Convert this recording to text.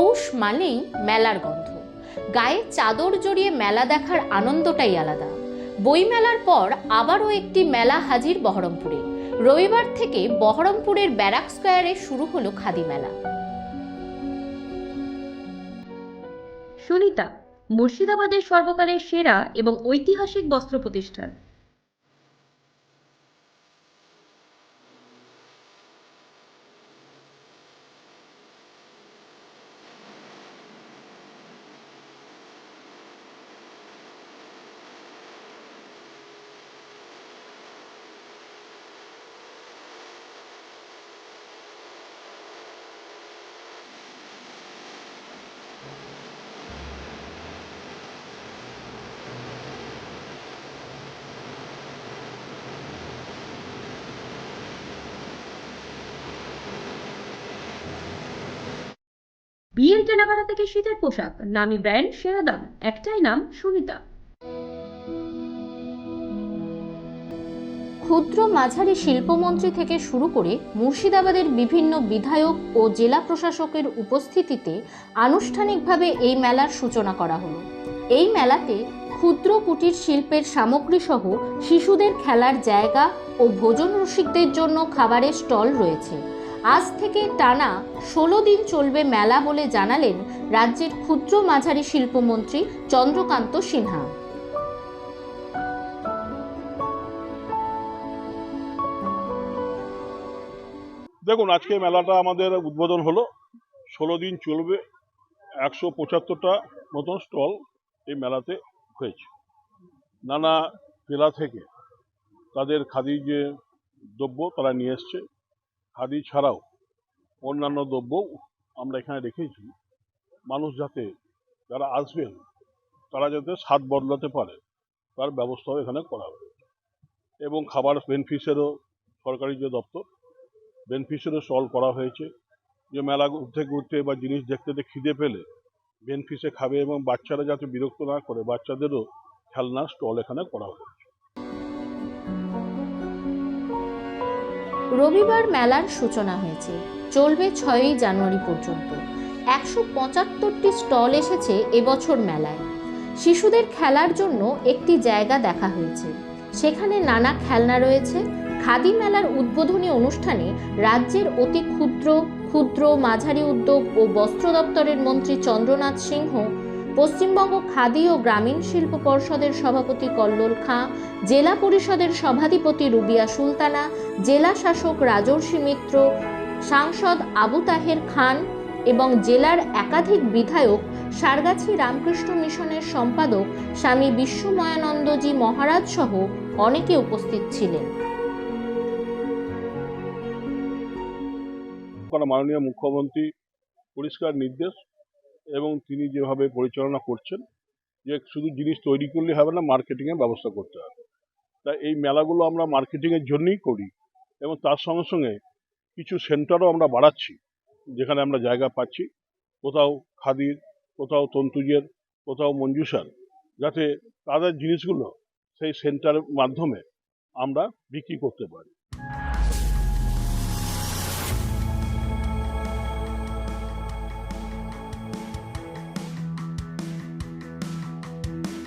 পৌষ মানেই মেলার গন্ধ, গায়ে চাদর জড়িয়ে মেলা দেখার আনন্দটাই আলাদা। বইমেলার পর আবারও একটি মেলা হাজির বহরমপুরে। রবিবার থেকে বহরমপুরের ব্যারাক স্কয়ারে শুরু হলো খাদি মেলা। সুনিতা মুর্শিদাবাদের সর্বকালের সেরা এবং ঐতিহাসিক বস্ত্র প্রতিষ্ঠান। বিয়ের কেনাকাটা থেকে শীতের পোশাক, নামি ব্র্যান্ড, সেরা দাম, একটাই নাম সুনিতা। ক্ষুদ্র মাঝারি শিল্পমন্ত্রী থেকে শুরু করে মুর্শিদাবাদের বিভিন্ন বিধায়ক ও জেলা প্রশাসকের উপস্থিতিতে আনুষ্ঠানিকভাবে এই মেলার সূচনা করা হলো। এই মেলাতে ক্ষুদ্র কুটির শিল্পের সামগ্রী সহ শিশুদের খেলার জায়গা ও ভোজন রসিকদের জন্য খাবারের স্টল রয়েছে। আজ থেকে টানা 16 দিন চলবে মেলা বলে জানালেন রাজ্যের ক্ষুদ্র মাঝারি শিল্পমন্ত্রী চন্দ্রকান্ত সিনহা। দেখুন, আজকে মেলাটা আমাদের উদ্বোধন হলো। 16 দিন চলবে। 175টা মতন স্টল এই মেলাতে হয়েছে। নানা জেলা থেকে তাদের খাদি যে দ্রব্য তারা নিয়ে এসছে। খাদি ছাড়াও অন্যান্য দ্রব্য আমরা এখানে রেখেছি, মানুষ যাতে যারা আসবেন তারা যাতে স্বাদ বদলাতে পারে তার ব্যবস্থাও এখানে করা হয়েছে। এবং খাবার বেনফিসেরও সরকারি যে দপ্তর বেনফিসেরও স্টল করা হয়েছে, যে মেলা ঘুরতে ঘুরতে বা জিনিস দেখতে দেখতে খিদে পেলে বেনফিসে খাবে এবং বাচ্চারা যাতে বিরক্ত না করে বাচ্চাদেরও খেলনার স্টল এখানে করা হয়েছে। রবিবার মেলার সূচনা হয়েছে, চলবে 6ই জানুয়ারি পর্যন্ত। 175টি স্টল এসেছে এবছর মেলায়। শিশুদের খেলার জন্য একটি জায়গা দেখা হয়েছে, সেখানে নানা খেলনা রয়েছে। খাদি মেলার উদ্বোধনী অনুষ্ঠানে রাজ্যের অতি ক্ষুদ্র মাঝারি উদ্যোগ ও বস্ত্র দপ্তরের মন্ত্রী চন্দ্রনাথ সিংহ, পশ্চিমবঙ্গ খাদি ও গ্রামীণ শিল্প পর্ষদের সভাপতি কল্লোল খাঁ, জেলা পরিষদের সভাধিপতি রুবিয়া সুলতানা, জেলা শাসক রাজর্ষি মিত্র, সাংসদ আবু তাহের খান এবং জেলার একাধিক বিধায়ক, সারগাছি রামকৃষ্ণ মিশনের সম্পাদক স্বামী বিশ্বময়ানন্দজি মহারাজ সহ অনেকে উপস্থিত ছিলেন। মাননীয় মুখ্যমন্ত্রী পরিষ্কার নির্দেশ এবং তিনি যেভাবে পরিচালনা করছেন, যে শুধু জিনিস তৈরি করলে হবে না, মার্কেটিংয়ের ব্যবস্থা করতে হবে। তাই এই মেলাগুলো আমরা মার্কেটিংয়ের জন্যই করি এবং তার সঙ্গে সঙ্গে কিছু সেন্টারও আমরা বাড়াচ্ছি, যেখানে আমরা জায়গা পাচ্ছি, কোথাও খাদির, কোথাও তন্তুজের, কোথাও মঞ্জুসার, যাতে তাদের জিনিসগুলো সেই সেন্টারের মাধ্যমে আমরা বিক্রি করতে পারি।